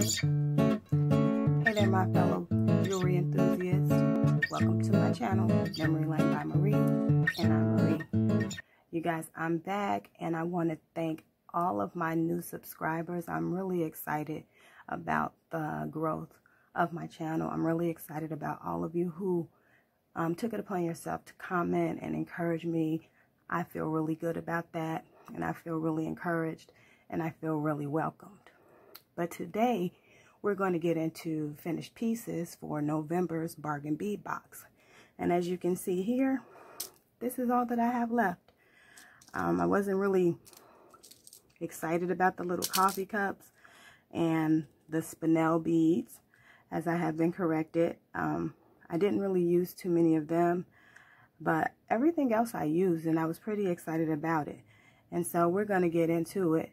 Hey there, my fellow jewelry enthusiasts. Welcome to my channel, Memory Lane by Marie, and I'm Marie. You guys, I'm back, and I want to thank all of my new subscribers. I'm really excited about the growth of my channel. I'm really excited about all of you who took it upon yourself to comment and encourage me. I feel really good about that, and I feel really encouraged, and I feel really welcomed. But today, we're going to get into finished pieces for November's bargain bead box. And as you can see here, this is all that I have left. I wasn't really excited about the little coffee cups and the spinel beads, as I have been corrected. I didn't really use too many of them, but everything else I used, and I was pretty excited about it. And so we're going to get into it.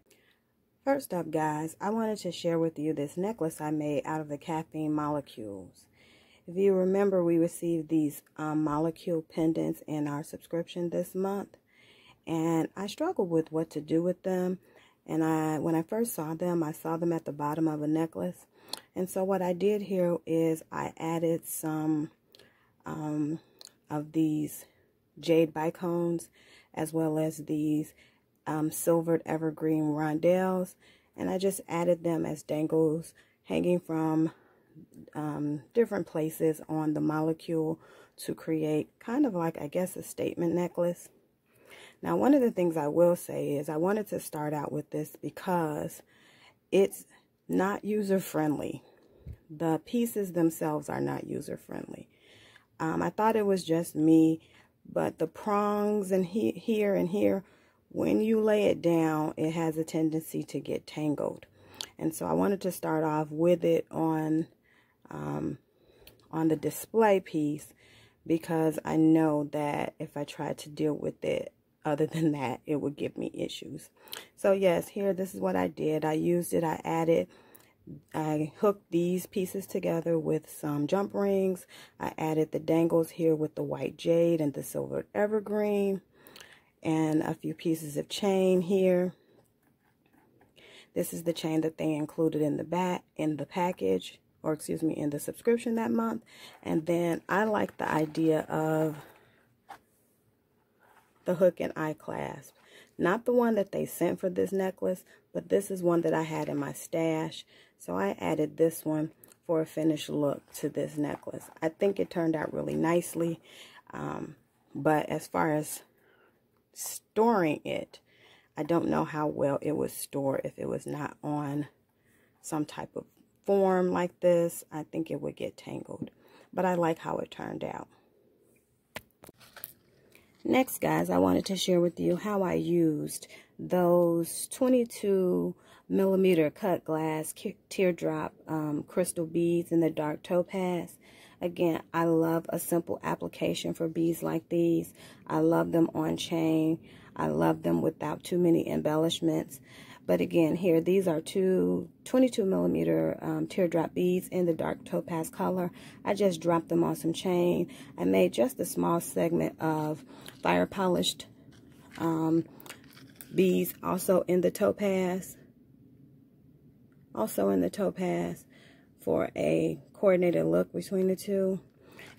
First up, guys, I wanted to share with you this necklace I made out of the caffeine molecules. If you remember, we received these molecule pendants in our subscription this month, and I struggled with what to do with them. And when I first saw them, I saw them at the bottom of a necklace. And so what I did here is I added some of these jade bicones, as well as these silvered evergreen rondelles, and I just added them as dangles hanging from different places on the molecule to create kind of like, I guess, a statement necklace. Now, one of the things I will say is I wanted to start out with this because it's not user-friendly. The pieces themselves are not user-friendly. I thought it was just me, but the prongs and here and here, when you lay it down, it has a tendency to get tangled. And so I wanted to start off with it on the display piece, because I know that if I tried to deal with it other than that, it would give me issues. So yes, here, this is what I did. I used it, I hooked these pieces together with some jump rings. I added the dangles here with the white jade and the silver evergreen, and a few pieces of chain here. This is the chain that they included in the package, or excuse me, in the subscription that month. And then I like the idea of the hook and eye clasp. Not the one that they sent for this necklace, but this is one that I had in my stash. So I added this one for a finished look to this necklace. I think it turned out really nicely. But as far as storing it, I don't know how well it would store if it was not on some type of form like this. I think it would get tangled, but I like how it turned out. Next, guys, I wanted to share with you how I used those 22 millimeter cut glass teardrop crystal beads in the dark topaz. Again, I love a simple application for beads like these. I love them on chain. I love them without too many embellishments. But again, here, these are two 22 millimeter teardrop beads in the dark topaz color. I just dropped them on some chain. I made just a small segment of fire polished beads also in the topaz. For a coordinated look between the two.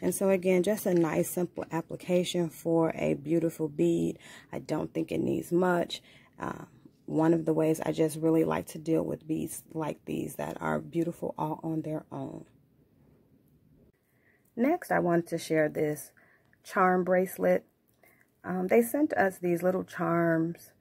And so again, just a nice simple application for a beautiful bead. I don't think it needs much. One of the ways I just really like to deal with beads like these that are beautiful all on their own. Next, I want to share this charm bracelet. They sent us these little charms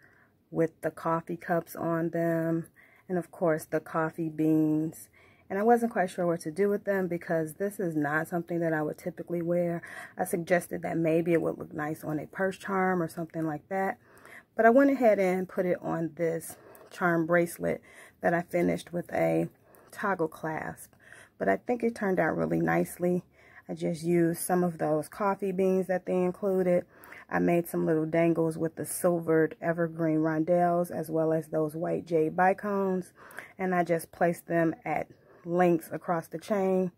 with the coffee cups on them, and of course the coffee beans. And I wasn't quite sure what to do with them because this is not something that I would typically wear. I suggested that maybe it would look nice on a purse charm or something like that. But I went ahead and put it on this charm bracelet that I finished with a toggle clasp. But I think it turned out really nicely. I just used some of those coffee beans that they included. I made some little dangles with the silvered evergreen rondelles, as well as those white jade bicones. And I just placed them at lengths across the chain,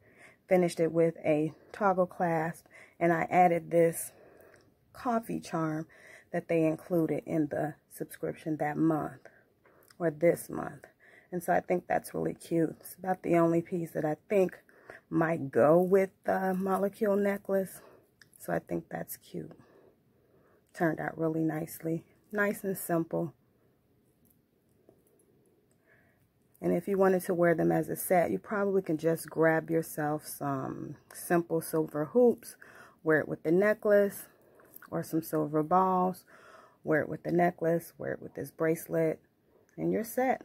finished it with a toggle clasp, and I added this coffee charm that they included in the subscription that month, or this month. And so I think that's really cute. It's about the only piece that I think might go with the molecule necklace. So I think that's cute. Turned out really nicely. Nice and simple. And if you wanted to wear them as a set, you probably can just grab yourself some simple silver hoops, wear it with the necklace, or some silver balls, wear it with the necklace, wear it with this bracelet, and you're set.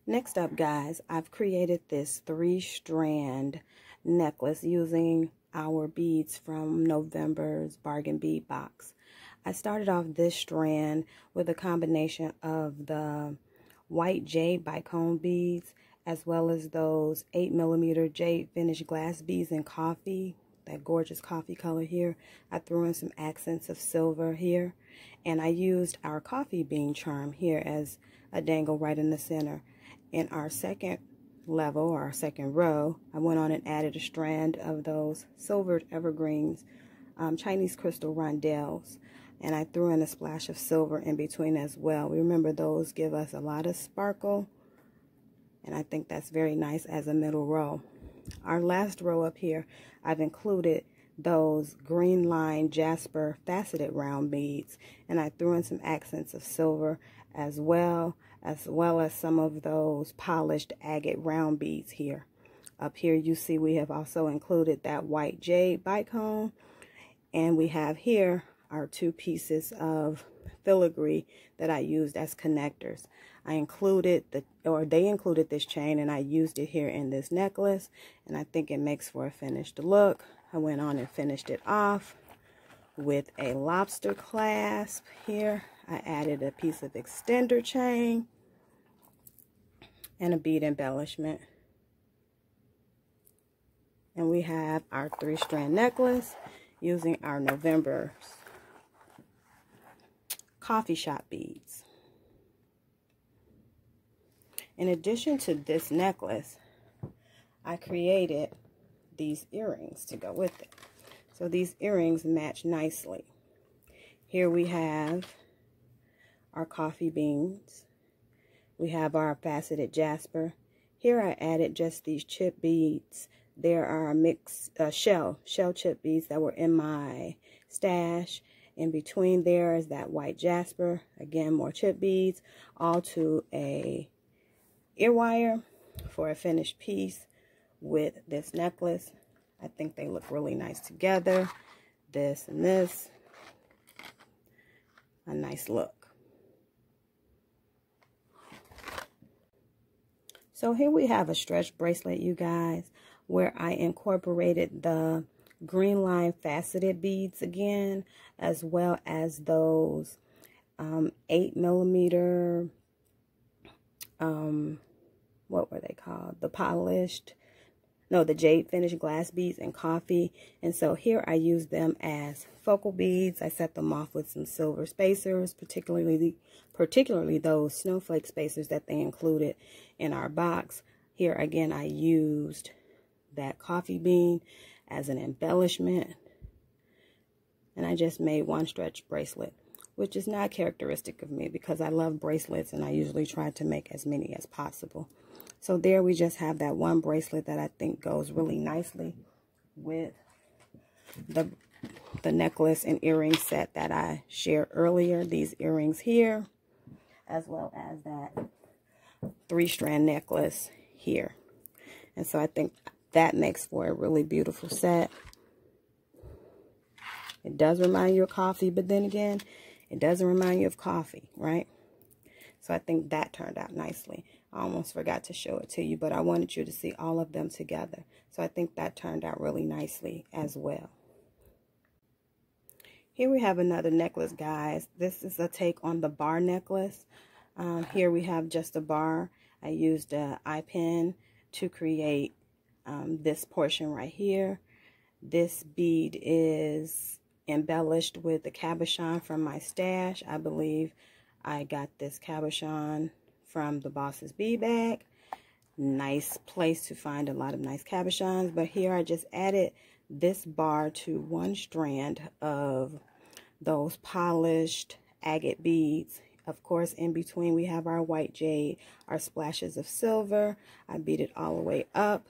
Next up, guys, I've created this 3-strand necklace using our beads from November's bargain bead box. I started off this strand with a combination of the white jade bicone beads as well as those 8mm jade finished glass beads in coffee, that gorgeous coffee color here. I threw in some accents of silver here, and I used our coffee bean charm here as a dangle right in the center. In our second level, or our second row, I went on and added a strand of those silvered evergreens, Chinese crystal rondelles, and I threw in a splash of silver in between as well. Remember, those give us a lot of sparkle, and I think that's very nice as a middle row. Our last row up here, I've included those green line jasper faceted round beads, and I threw in some accents of silver as well as some of those polished agate round beads here. Up here you see we have also included that white jade bicone, and we have here our 2 pieces of filigree that I used as connectors. They included this chain, and I used it here in this necklace, and I think it makes for a finished look. I went on and finished it off with a lobster clasp here. I added a piece of extender chain and a bead embellishment. And we have our 3-strand necklace using our November's coffee shop beads. In addition to this necklace, I created these earrings to go with it. So these earrings match nicely. Here we have our coffee beans. We have our faceted jasper. Here I added just these chip beads. There are mixed shell chip beads that were in my stash. In between there is that white jasper. Again, more chip beads, all to a ear wire for a finished piece with this necklace. I think they look really nice together. This and this. A nice look. So here we have a stretch bracelet, you guys, where I incorporated the green line faceted beads again, as well as those 8mm, what were they called? The jade finished glass beads in coffee. And so here I use them as focal beads. I set them off with some silver spacers, particularly those snowflake spacers that they included in our box. Here again, I used that coffee bean as an embellishment. And I just made one stretch bracelet, which is not characteristic of me because I love bracelets and I usually try to make as many as possible. So there we just have that one bracelet that I think goes really nicely with the necklace and earring set that I shared earlier. These earrings here, as well as that 3-strand necklace here. And so I think that makes for a really beautiful set. It does remind you of coffee, but then again, it doesn't remind you of coffee, right? So I think that turned out nicely. I almost forgot to show it to you, but I wanted you to see all of them together. So I think that turned out really nicely as well. Here we have another necklace, guys. This is a take on the bar necklace. Here we have just a bar. I used an eye pin to create this portion right here. This bead is embellished with the cabochon from my stash. I believe I got this cabochon from the Boss's Bead Bag. Nice place to find a lot of nice cabochons. But here I just added this bar to one strand of those polished agate beads Of course, in between we have our white jade, our splashes of silver. I beat it all the way up,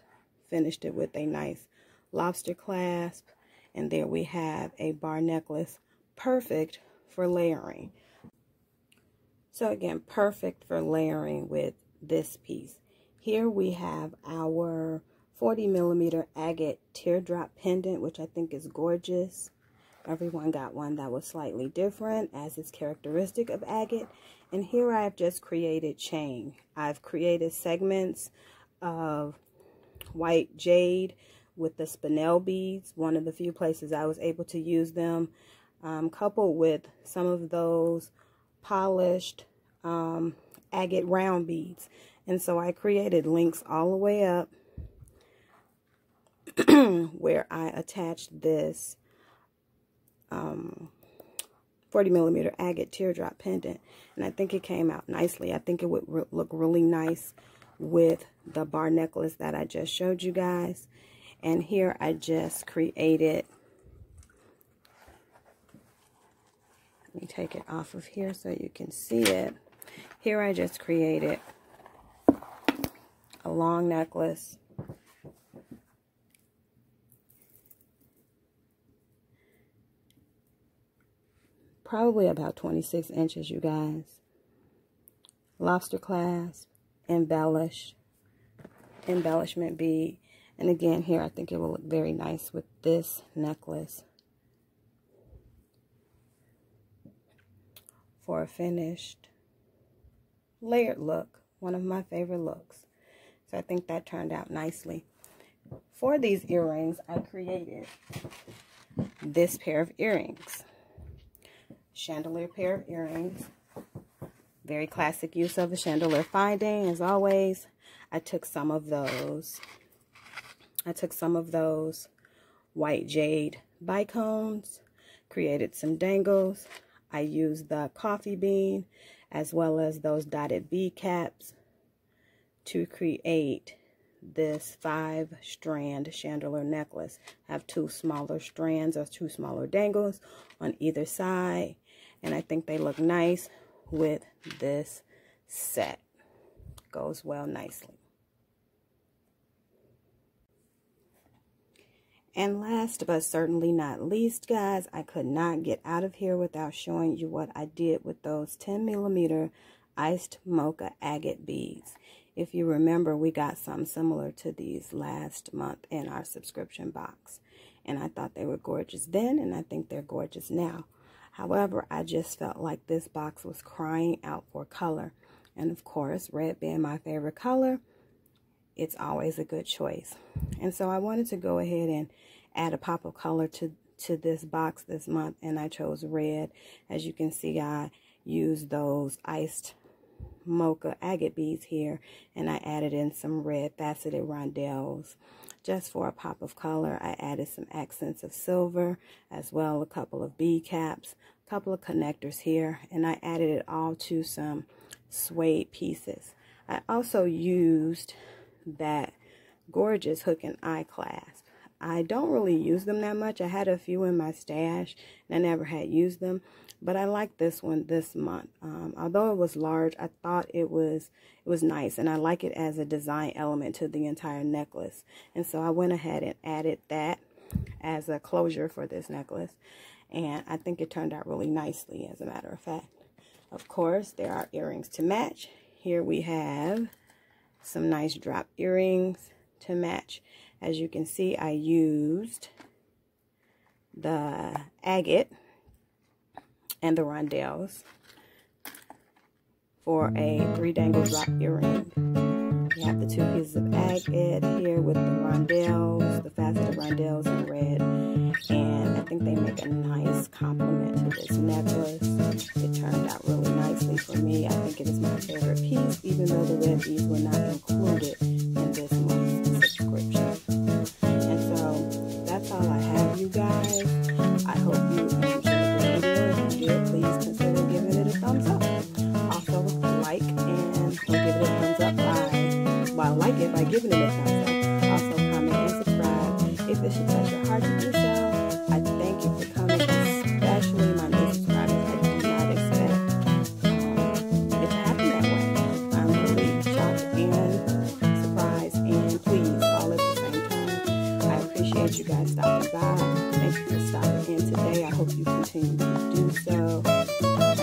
finished it with a nice lobster clasp, and there we have a bar necklace, perfect for layering. So again, perfect for layering with this piece. Here we have our 40mm agate teardrop pendant, which I think is gorgeous. Everyone got one that was slightly different, as is characteristic of agate. And here I have just created chain. I've created segments of white jade with the spinel beads, one of the few places I was able to use them, coupled with some of those polished agate round beads. And so I created links all the way up where I attached this 40mm agate teardrop pendant, and I think it came out nicely. I think it would look really nice with the bar necklace that I just showed you guys. And here I just created, let me take it off of here so you can see it. Here I just created a long necklace, probably about 26 inches, you guys. Lobster clasp, embellishment bead. And again, here I think it will look very nice with this necklace for a finished layered look. One of my favorite looks. So I think that turned out nicely. For these earrings, I created this pair of earrings. Chandelier pair of earrings. Very classic use of the chandelier finding, as always. I took some of those white jade bicones, created some dangles. I used the coffee bean as well as those dotted bead caps to create this 5-strand chandelier necklace. I have 2 smaller strands or 2 smaller dangles on either side, and I think they look nice with this set. Goes well nicely. And last but certainly not least, guys, I could not get out of here without showing you what I did with those 10mm iced mocha agate beads. If you remember, we got something similar to these last month in our subscription box. And I thought they were gorgeous then, and I think they're gorgeous now. However, I just felt like this box was crying out for color. And of course, red being my favorite color, it's always a good choice. And so I wanted to go ahead and add a pop of color to this box this month, and I chose red. As you can see, I used those iced mocha agate beads here, and I added in some red faceted rondelles just for a pop of color. I added some accents of silver, as well a couple of bead caps, a couple of connectors here, and I added it all to some suede pieces. I also used that gorgeous hook and eye clasp. I don't really use them that much. I had a few in my stash and I never had used them, but I like this one this month. Although it was large, I thought it was nice, and I like it as a design element to the entire necklace. And so I went ahead and added that as a closure for this necklace, and I think it turned out really nicely, as a matter of fact. Of course, there are earrings to match. Here we have some nice drop earrings to match. As you can see, I used the agate and the rondelles for a 3-dangle drop earring. We have the 2 pieces of agate here with the rondelles, the faceted rondelles in red, and I think they make a nice complement to this necklace. It turned out really nicely for me. I think it is my favorite piece, even though the red beads were not included in this month's subscription. And so that's all I have, you guys. I hope you enjoyed this video. If you did, please consider giving it a thumbs up. Also, like and give it a thumbs up like it by giving it a thumbs up. Also, comment and subscribe if it should touch your heart to do so. I thank you for coming, especially my new subscribers. I do not expect And today I hope you continue to do so.